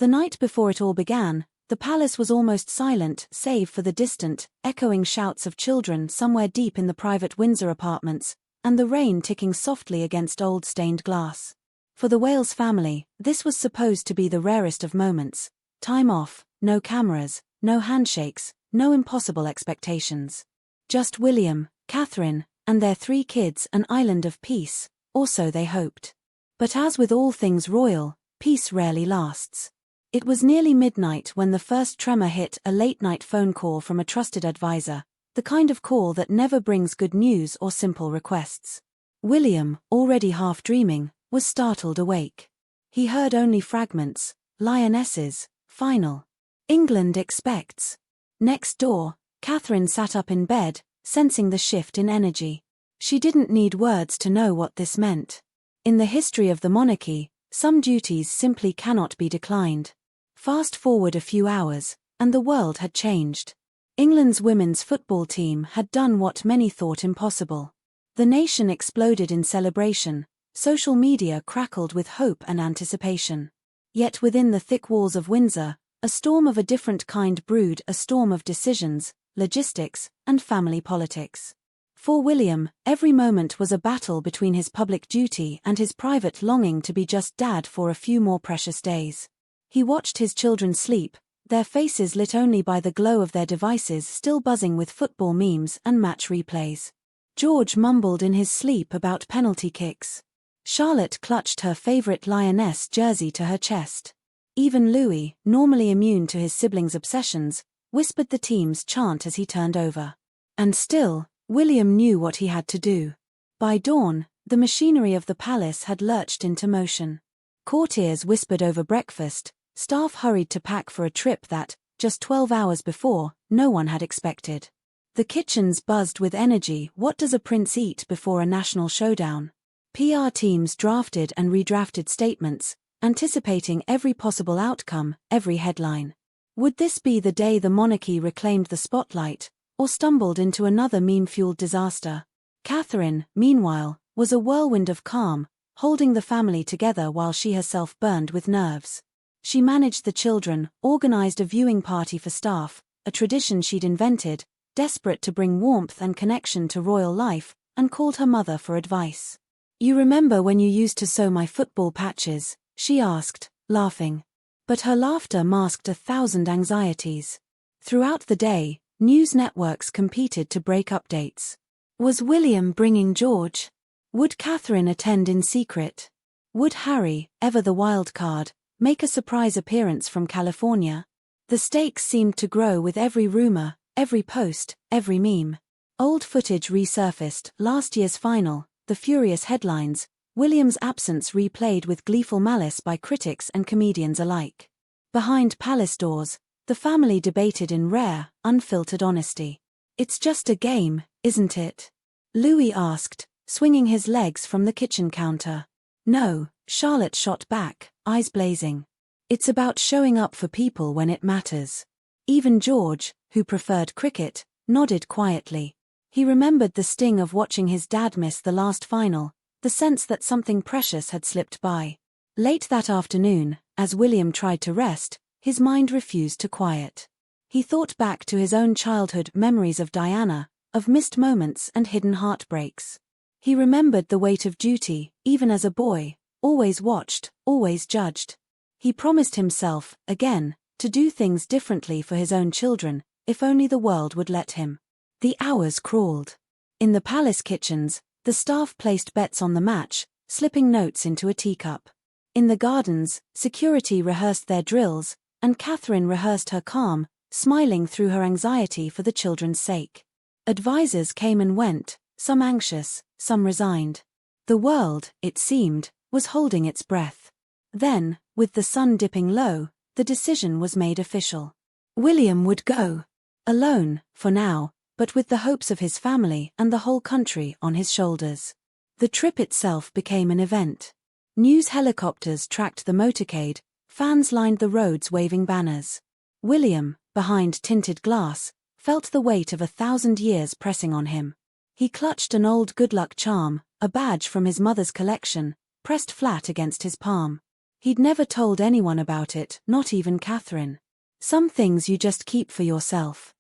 The night before it all began, the palace was almost silent save for the distant, echoing shouts of children somewhere deep in the private Windsor apartments, and the rain ticking softly against old stained glass. For the Wales family, this was supposed to be the rarest of moments. Time off, no cameras, no handshakes, no impossible expectations. Just William, Catherine, and their 3 kids, an island of peace, or so they hoped. But as with all things royal, peace rarely lasts. It was nearly midnight when the first tremor hit, a late-night phone call from a trusted advisor, the kind of call that never brings good news or simple requests. William, already half dreaming, was startled awake. He heard only fragments: lionesses, final. England expects. Next door, Catherine sat up in bed, sensing the shift in energy. She didn't need words to know what this meant. In the history of the monarchy, some duties simply cannot be declined. Fast forward a few hours, and the world had changed. England's women's football team had done what many thought impossible. The nation exploded in celebration, social media crackled with hope and anticipation. Yet within the thick walls of Windsor, a storm of a different kind brewed, a storm of decisions, logistics, and family politics. For William, every moment was a battle between his public duty and his private longing to be just dad for a few more precious days. He watched his children sleep, their faces lit only by the glow of their devices still buzzing with football memes and match replays. George mumbled in his sleep about penalty kicks. Charlotte clutched her favorite lioness jersey to her chest. Even Louis, normally immune to his siblings' obsessions, whispered the team's chant as he turned over. And still, William knew what he had to do. By dawn, the machinery of the palace had lurched into motion. Courtiers whispered over breakfast, staff hurried to pack for a trip that, just 12 hours before, no one had expected. The kitchens buzzed with energy. What does a prince eat before a national showdown? PR teams drafted and redrafted statements, anticipating every possible outcome, every headline. Would this be the day the monarchy reclaimed the spotlight, or stumbled into another meme-fueled disaster? Catherine, meanwhile, was a whirlwind of calm, holding the family together while she herself burned with nerves. She managed the children, organized a viewing party for staff, a tradition she'd invented, desperate to bring warmth and connection to royal life, and called her mother for advice. "You remember when you used to sew my football patches?" she asked, laughing. But her laughter masked 1,000 anxieties. Throughout the day, news networks competed to break updates. Was William bringing George? Would Catherine attend in secret? Would Harry, ever the wild card, make a surprise appearance from California? The stakes seemed to grow with every rumor, every post, every meme. Old footage resurfaced, last year's final, the furious headlines, William's absence replayed with gleeful malice by critics and comedians alike. Behind palace doors, the family debated in rare, unfiltered honesty. "It's just a game, isn't it?" Louis asked, swinging his legs from the kitchen counter. "No," Charlotte shot back, eyes blazing. "It's about showing up for people when it matters." Even George, who preferred cricket, nodded quietly. He remembered the sting of watching his dad miss the last final, the sense that something precious had slipped by. Late that afternoon, as William tried to rest, his mind refused to quiet. He thought back to his own childhood memories of Diana, of missed moments and hidden heartbreaks. He remembered the weight of duty, even as a boy, always watched, always judged. He promised himself, again, to do things differently for his own children, if only the world would let him. The hours crawled. In the palace kitchens, the staff placed bets on the match, slipping notes into a teacup. In the gardens, security rehearsed their drills, and Catherine rehearsed her calm, smiling through her anxiety for the children's sake. Advisors came and went, some anxious, some resigned. The world, it seemed, was holding its breath. Then, with the sun dipping low, the decision was made official. William would go. Alone, for now, but with the hopes of his family and the whole country on his shoulders. The trip itself became an event. News helicopters tracked the motorcade, fans lined the roads waving banners. William, behind tinted glass, felt the weight of 1,000 years pressing on him. He clutched an old good luck charm, a badge from his mother's collection, pressed flat against his palm. He'd never told anyone about it, not even Catherine. Some things you just keep for yourself.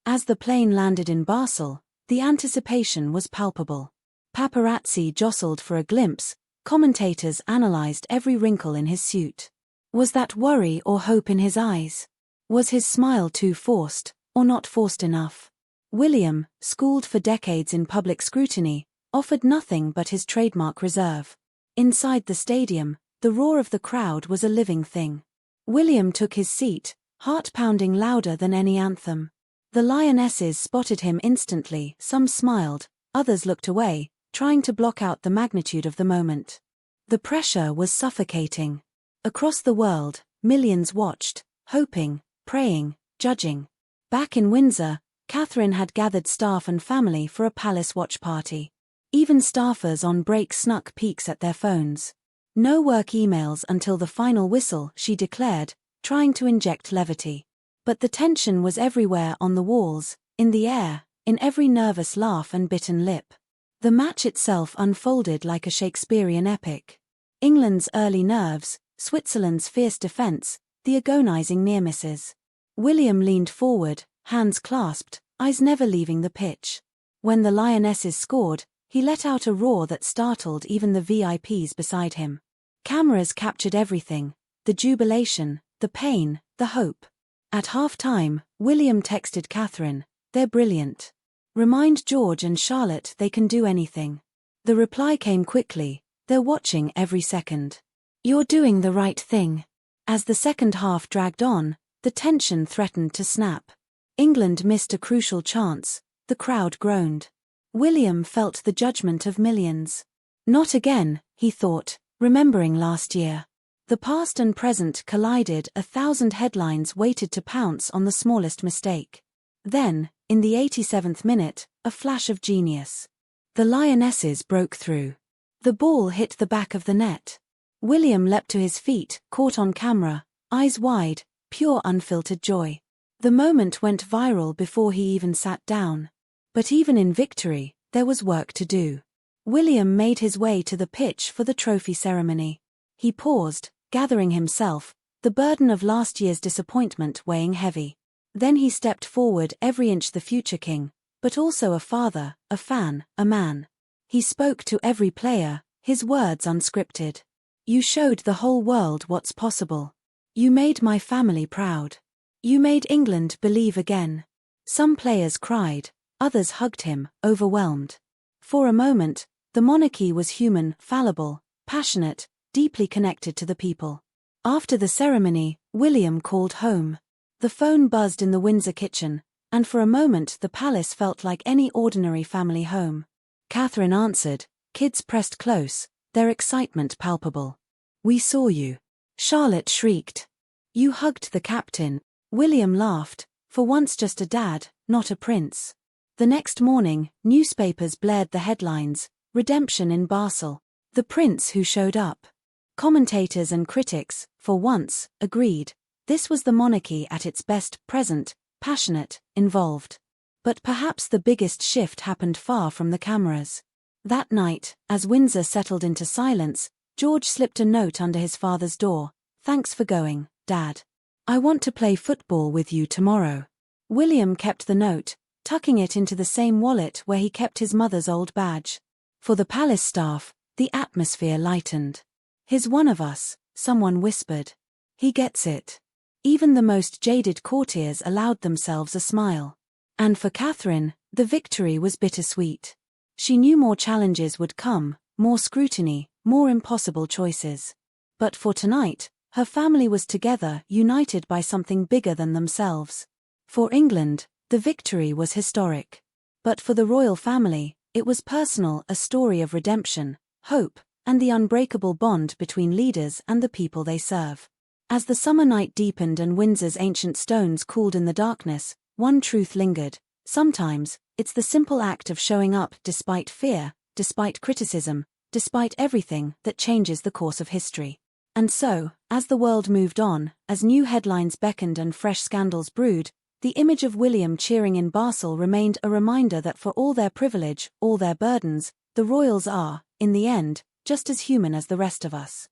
As the plane landed in Basel, the anticipation was palpable. Paparazzi jostled for a glimpse, commentators analyzed every wrinkle in his suit. Was that worry or hope in his eyes? Was his smile too forced, or not forced enough? William, schooled for decades in public scrutiny, offered nothing but his trademark reserve. Inside the stadium, the roar of the crowd was a living thing. William took his seat, heart pounding louder than any anthem. The lionesses spotted him instantly, some smiled, others looked away, trying to block out the magnitude of the moment. The pressure was suffocating. Across the world, millions watched, hoping, praying, judging. Back in Windsor, Catherine had gathered staff and family for a palace watch party. Even staffers on break snuck peeks at their phones. No work emails until the final whistle, she declared, trying to inject levity. But the tension was everywhere, on the walls, in the air, in every nervous laugh and bitten lip. The match itself unfolded like a Shakespearean epic. England's early nerves, Switzerland's fierce defense, the agonizing near misses. William leaned forward, hands clasped, eyes never leaving the pitch. When the lionesses scored, he let out a roar that startled even the VIPs beside him. Cameras captured everything: the jubilation, the pain, the hope. At half-time, William texted Catherine, "They're brilliant. Remind George and Charlotte they can do anything." The reply came quickly, "They're watching every second. You're doing the right thing." As the second half dragged on, the tension threatened to snap. England missed a crucial chance, the crowd groaned. William felt the judgment of millions. Not again, he thought, remembering last year. The past and present collided, 1,000 headlines waited to pounce on the smallest mistake. Then, in the 87th minute, a flash of genius. The lionesses broke through. The ball hit the back of the net. William leapt to his feet, caught on camera, eyes wide, pure unfiltered joy. The moment went viral before he even sat down. But even in victory, there was work to do. William made his way to the pitch for the trophy ceremony. He paused, gathering himself, the burden of last year's disappointment weighing heavy. Then he stepped forward, every inch the future king, but also a father, a fan, a man. He spoke to every player, his words unscripted. "You showed the whole world what's possible. You made my family proud. You made England believe again." Some players cried, others hugged him, overwhelmed. For a moment, the monarchy was human, fallible, passionate, deeply connected to the people. After the ceremony, William called home. The phone buzzed in the Windsor kitchen, and for a moment the palace felt like any ordinary family home. Catherine answered, kids pressed close, their excitement palpable. "We saw you." Charlotte shrieked. "You hugged the captain." William laughed, for once just a dad, not a prince. The next morning, newspapers blared the headlines, "Redemption in Basel. The prince who showed up." Commentators and critics, for once, agreed. This was the monarchy at its best, present, passionate, involved. But perhaps the biggest shift happened far from the cameras. That night, as Windsor settled into silence, George slipped a note under his father's door. "Thanks for going, Dad. I want to play football with you tomorrow." William kept the note, tucking it into the same wallet where he kept his mother's old badge. For the palace staff, the atmosphere lightened. "He's one of us," someone whispered. "He gets it." Even the most jaded courtiers allowed themselves a smile. And for Catherine, the victory was bittersweet. She knew more challenges would come, more scrutiny, more impossible choices. But for tonight, her family was together, united by something bigger than themselves. For England, the victory was historic. But for the royal family, it was personal, a story of redemption, hope, and the unbreakable bond between leaders and the people they serve. As the summer night deepened and Windsor's ancient stones cooled in the darkness, one truth lingered. Sometimes, it's the simple act of showing up despite fear, despite criticism, despite everything, that changes the course of history. And so, as the world moved on, as new headlines beckoned and fresh scandals brewed, the image of William cheering in Basel remained a reminder that for all their privilege, all their burdens, the royals are, in the end, just as human as the rest of us.